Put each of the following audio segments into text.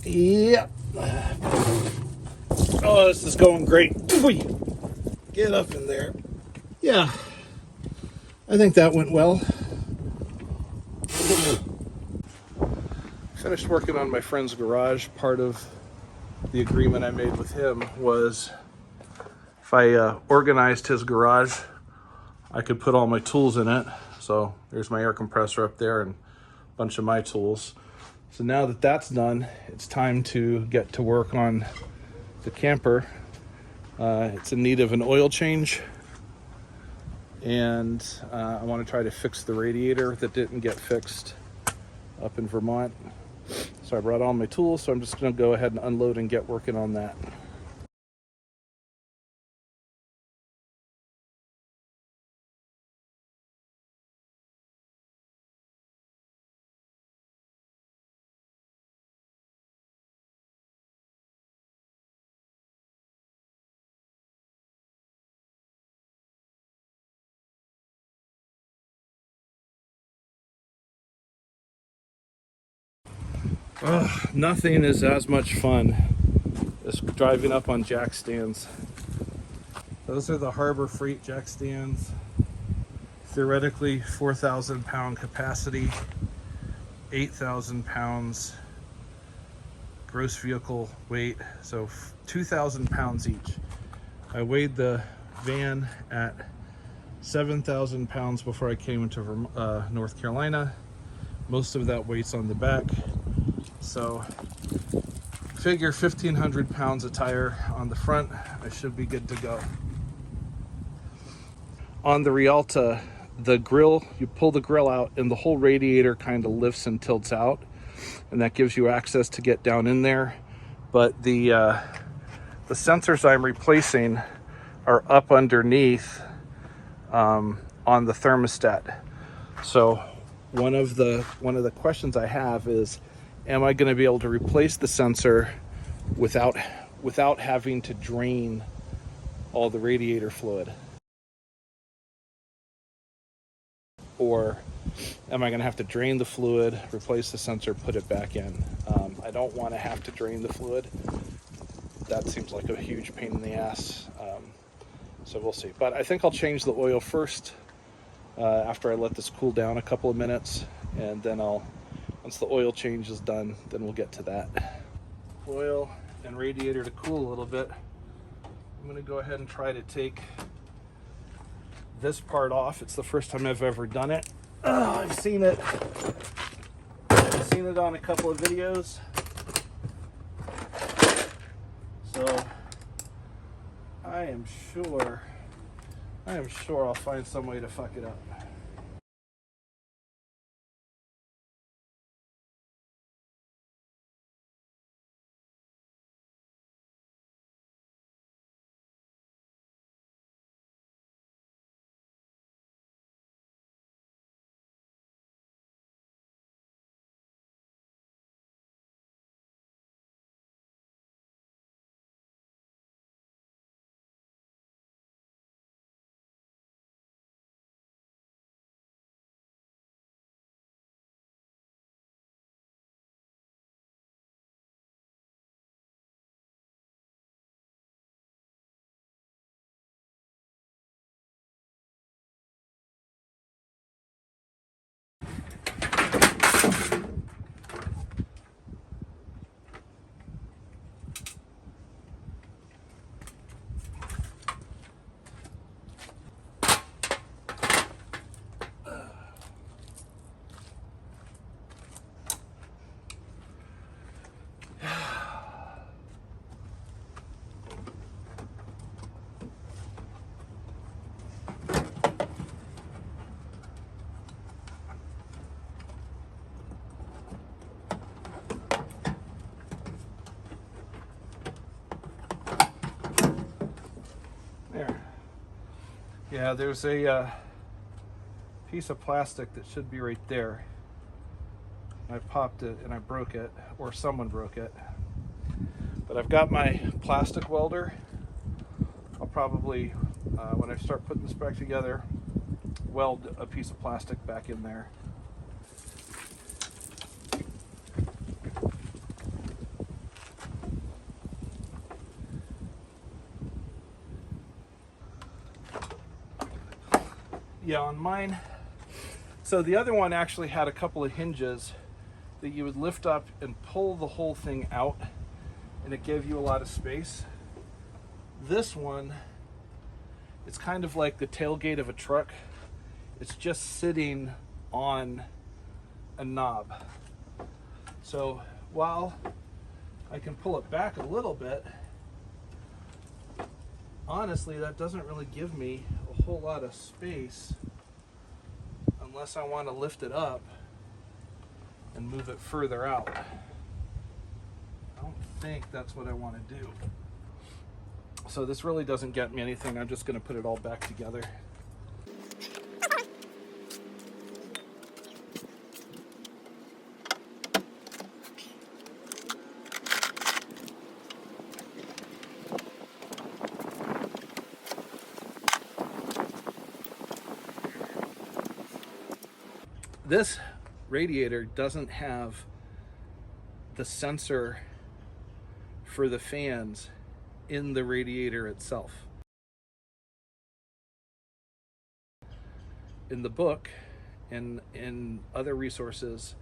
Yep. Oh, this is going great. Get up in there. Yeah, I think that went well. Finished working on my friend's garage. Part of the agreement I made with him was if I organized his garage, I could put all my tools in it. So there's my air compressor up there and a bunch of my tools. So now that that's done, it's time to get to work on the camper. It's in need of an oil change, and I want to try to fix the radiator that didn't get fixed up in Vermont. So I brought all my tools, so I'm just going to go ahead and unload and get working on that. Nothing is as much fun as driving up on jack stands. Those are the Harbor Freight jack stands. Theoretically 4,000 pound capacity, 8,000 pounds gross vehicle weight, so 2,000 pounds each. I weighed the van at 7,000 pounds before I came into North Carolina. Most of that weight's on the back, so figure 1,500 pounds of tire on the front. I should be good to go. On the Rialta, the grill, you pull the grill out and the whole radiator kind of lifts and tilts out, and that gives you access to get down in there. But the sensors I'm replacing are up underneath on the thermostat. So one of the questions I have is, am I going to be able to replace the sensor without having to drain all the radiator fluid? Or am I going to have to drain the fluid, replace the sensor, put it back in? I don't want to have to drain the fluid. That seems like a huge pain in the ass. So we'll see. But I think I'll change the oil first after I let this cool down a couple of minutes. And then once the oil change is done, then we'll get to that. Oil and radiator to cool a little bit. I'm going to go ahead and try to take this part off. It's the first time I've ever done it. I've seen it on a couple of videos. So I am sure I'll find some way to fuck it up. There. Yeah, there's a piece of plastic that should be right there. I popped it and I broke it, or someone broke it. But I've got my plastic welder. I'll probably, when I start putting this back together, weld a piece of plastic back in there. Yeah, on mine. So the other one actually had a couple of hinges that you would lift up and pull the whole thing out, and it gave you a lot of space. This one, it's kind of like the tailgate of a truck. It's just sitting on a knob. So while I can pull it back a little bit, honestly, that doesn't really give me a whole lot of space unless I want to lift it up and move it further out. I don't think that's what I want to do. So this really doesn't get me anything. I'm just going to put it all back together. This radiator doesn't have the sensor for the fans in the radiator itself. In the book and in other resources,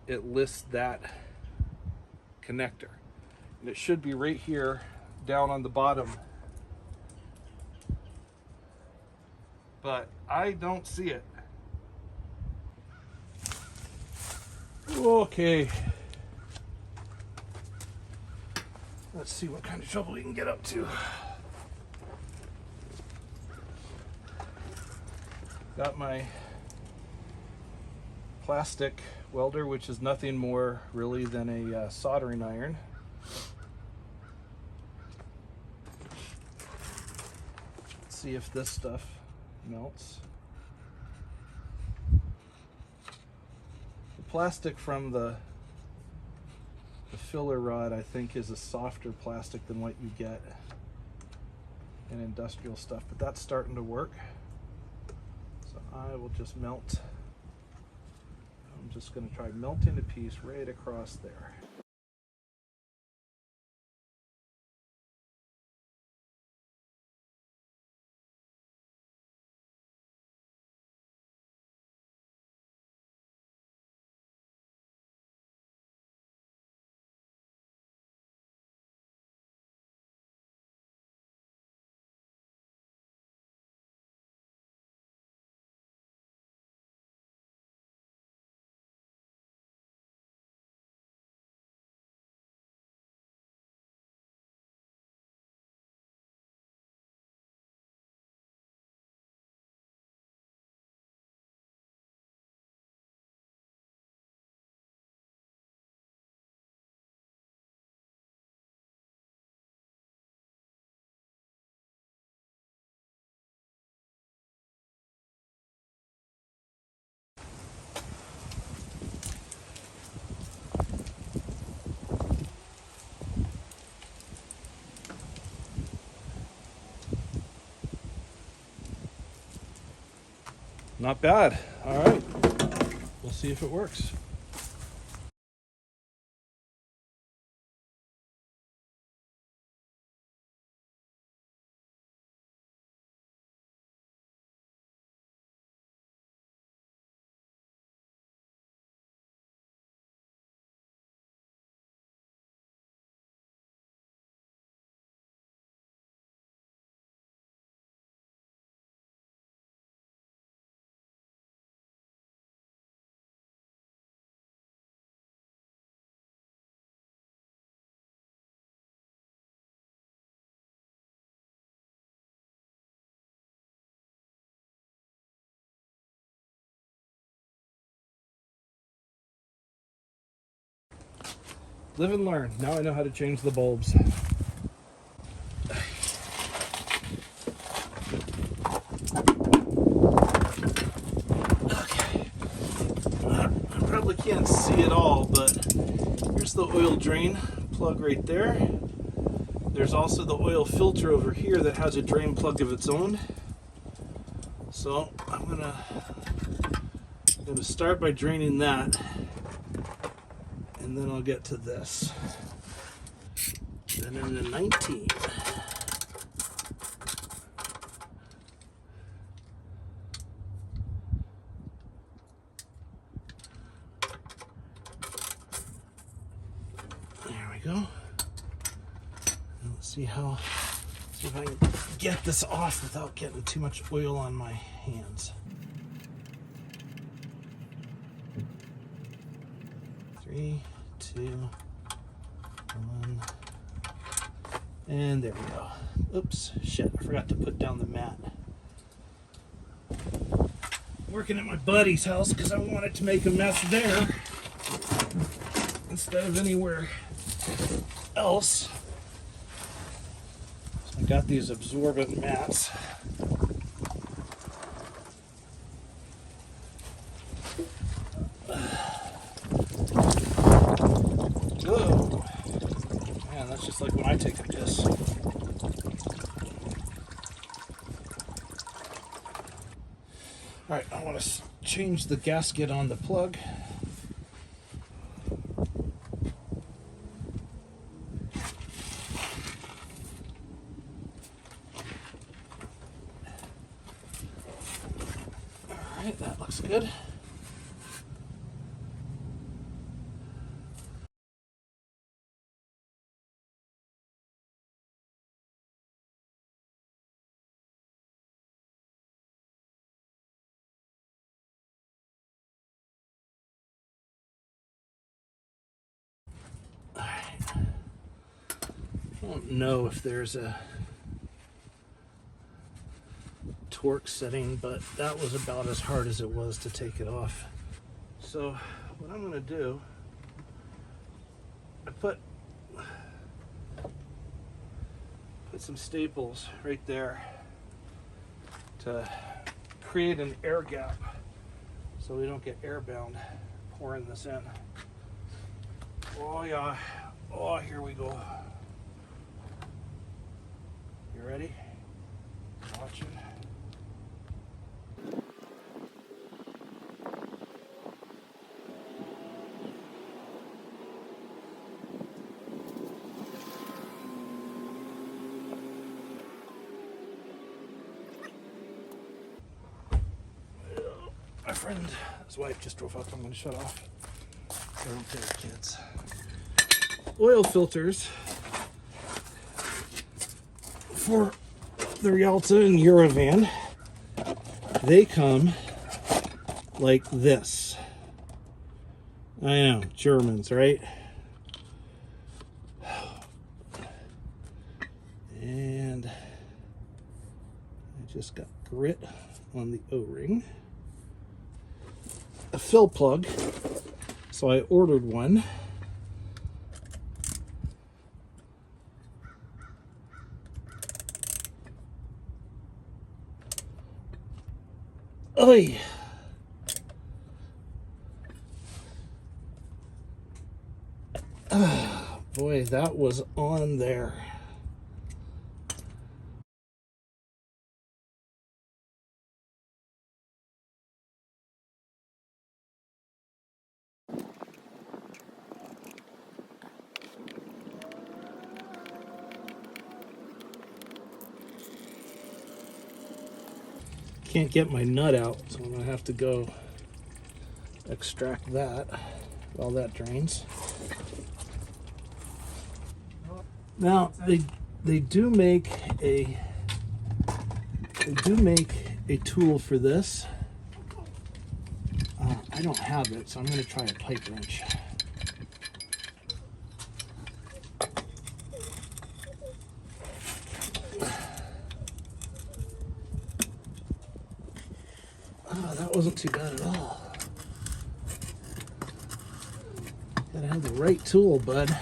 it lists that connector. And it should be right here down on the bottom. But I don't see it. Okay. Let's see what kind of trouble we can get up to. Got my plastic welder, which is nothing more really than a soldering iron. Let's see if this stuff melts. The plastic from the filler rod, I think, is a softer plastic than what you get in industrial stuff, but that's starting to work. So I will just melt. I'm just going to try melting a piece right across there. Not bad. All right. We'll see if it works. Live and learn. Now I know how to change the bulbs. Okay. I probably can't see it all, but here's the oil drain plug right there. There's also the oil filter over here that has a drain plug of its own. So I'm gonna start by draining that, and then I'll get to this. Then in the 19. we go. Let's see if I can get this off without getting too much oil on my hands. 3, 2, 1, and there we go. Oops, shit, I forgot to put down the mat. Working at my buddy's house because I wanted to make a mess there instead of anywhere else. So I got these absorbent mats. Whoa. Man, that's just like when I take a piss. Alright, I want to change the gasket on the plug. Alright, that looks good. I don't know if there's a torque setting, but that was about as hard as it was to take it off. So what I'm going to do, I put some staples right there to create an air gap so we don't get airbound pouring this in. Oh yeah, oh here we go. You ready? Watching. My friend, his wife just drove up. I'm going to shut off. I don't care, kids. Oil filters for the Rialta and Eurovan, they come like this. I know, Germans, right? And I just got grit on the O-ring. A fill plug, so I ordered one. Oy! Boy, that was on there. Can't get my nut out, so I'm gonna have to go extract that while that drains. Now they do make a tool for this. I don't have it, so I'm gonna try a pipe wrench. Oh, that wasn't too bad at all. Gotta have the right tool, bud.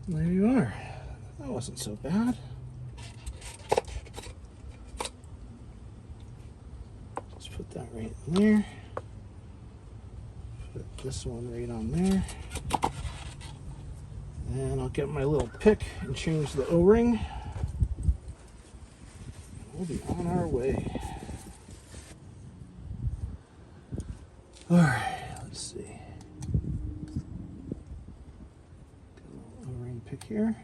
There you are. That wasn't so bad. Just put that right in there. Put this one right on there. And I'll get my little pick and change the O-ring. We'll be on our way. All right, let's see. Got a little O-ring pick here.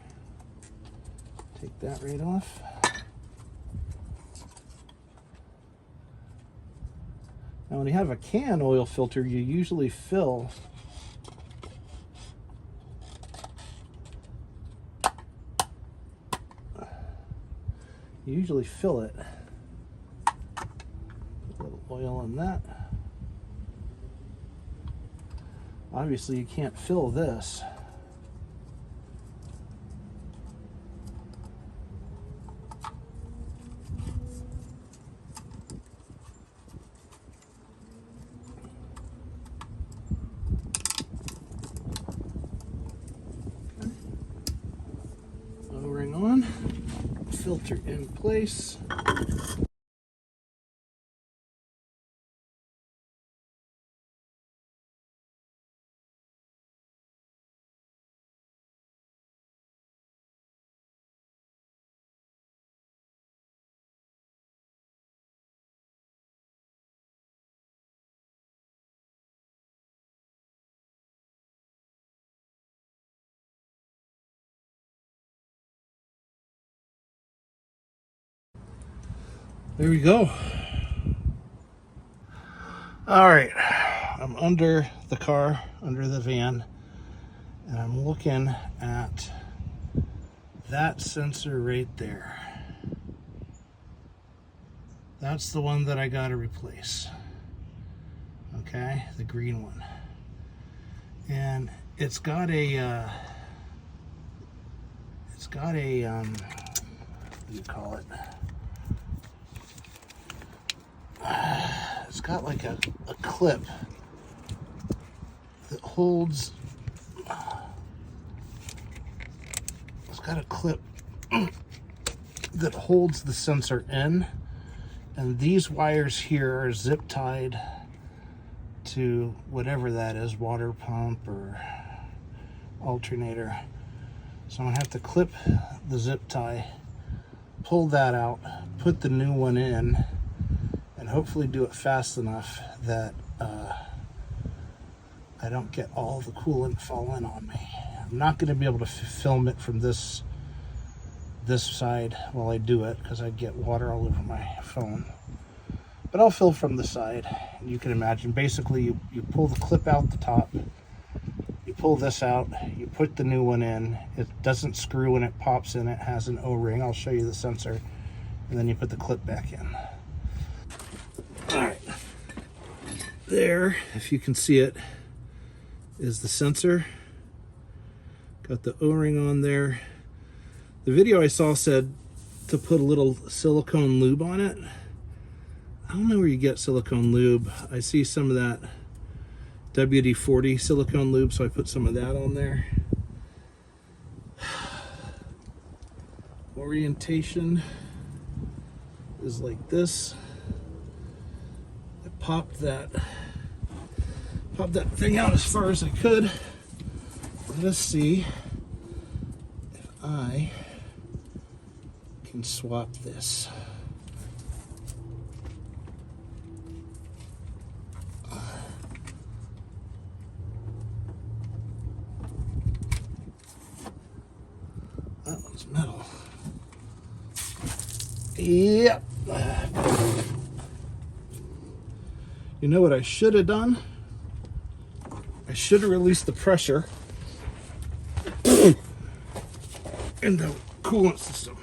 Take that right off. Now when you have a can oil filter, you usually fill it. Put a little oil in that. Obviously you can't fill this. O-ring on, filter in place. There we go. All right, I'm under the car, under the van, and I'm looking at that sensor right there. That's the one that I got to replace. Okay, the green one. And it's got a, what do you call it? It's got like a clip that holds, it's got a clip that holds the sensor in, and these wires here are zip tied to whatever that is, water pump or alternator. So I'm gonna have to clip the zip tie, pull that out, put the new one in, and hopefully do it fast enough that I don't get all the coolant falling on me. I'm not going to be able to film it from this side while I do it because I'd get water all over my phone. But I'll film from the side. You can imagine, basically you pull the clip out the top, you pull this out, you put the new one in, it doesn't screw when it pops in, it has an O-ring, I'll show you the sensor, and then you put the clip back in. Alright, there, if you can see it, is the sensor. Got the O-ring on there. The video I saw said to put a little silicone lube on it. I don't know where you get silicone lube. I see some of that WD-40 silicone lube, so I put some of that on there. Orientation is like this. I popped that thing out as far as I could. Let us see if I can swap this. That one's metal. Yep. You know what I should have done? I should have released the pressure in the coolant system.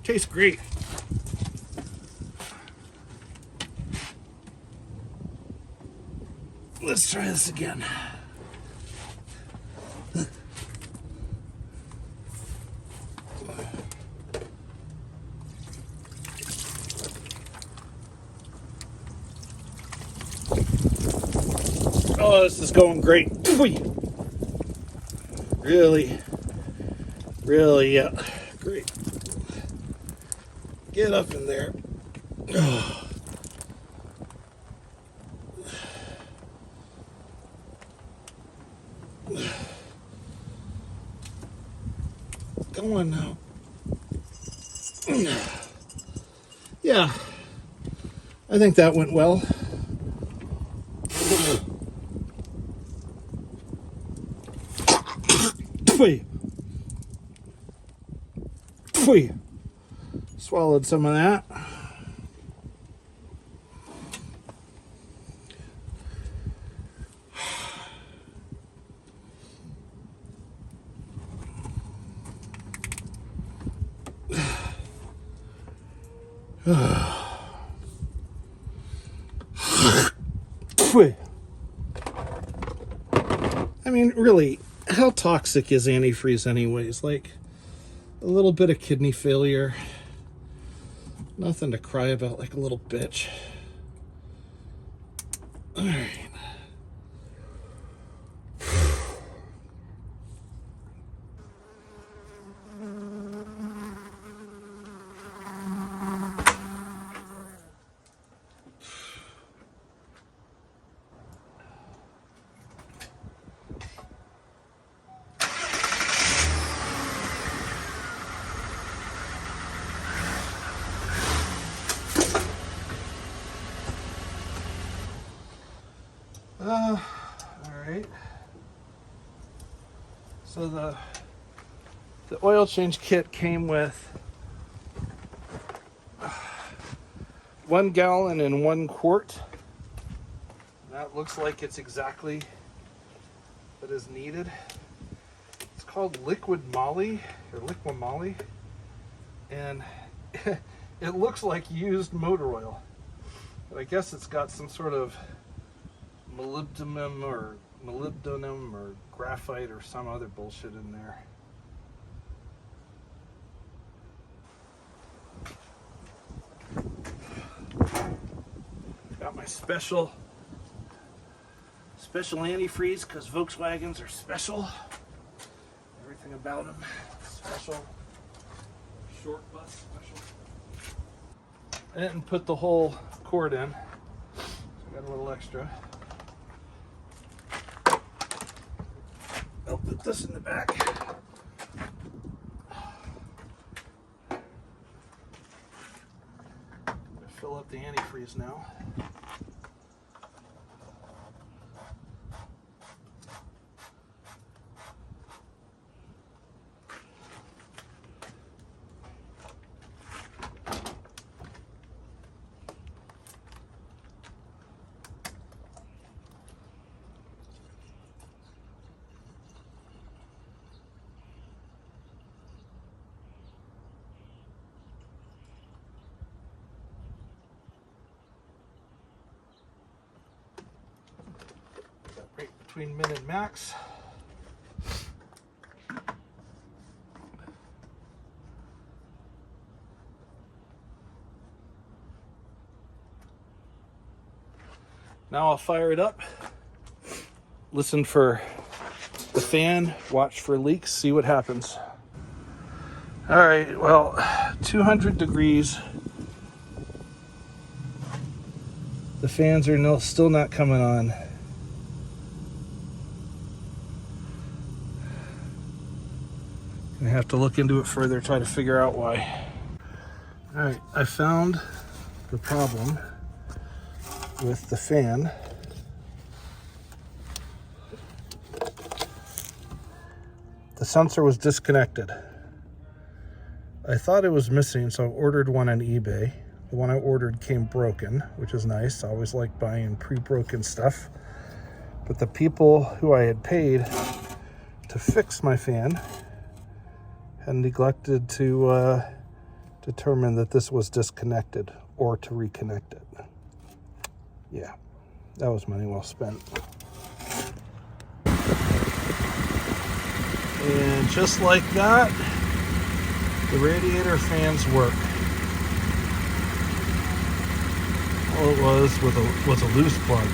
Tastes great. Let's try this again. Oh, this is going great. Really, yeah, great. Get up in there. Come on now. Yeah, I think that went well. Phew. Swallowed some of that. I mean, really, how toxic is antifreeze anyways? Like, a little bit of kidney failure. Nothing to cry about like a little bitch. All right. All right. So the oil change kit came with 1 gallon and 1 quart. That looks like it's exactly what is needed. It's called liquid moly or liquid moly, and it looks like used motor oil. But I guess it's got some sort of molybdenum or graphite or some other bullshit in there. Got my special antifreeze because Volkswagens are special. Everything about them special. Short bus special. I didn't put the whole cord in, so I got a little extra. I'll put this in the back. Fill up the antifreeze now. Right between min and max. Now I'll fire it up, listen for the fan, watch for leaks, see what happens. All right, well, 200 degrees. The fans are still not coming on. I have to look into it further, try to figure out why. All right, I found the problem with the fan. The sensor was disconnected. I thought it was missing, so I ordered one on eBay. The one I ordered came broken, which is nice. I always like buying pre-broken stuff. But the people who I had paid to fix my fan had neglected to determine that this was disconnected or to reconnect it. Yeah, that was money well spent. And just like that, the radiator fans work. All it was a loose plug.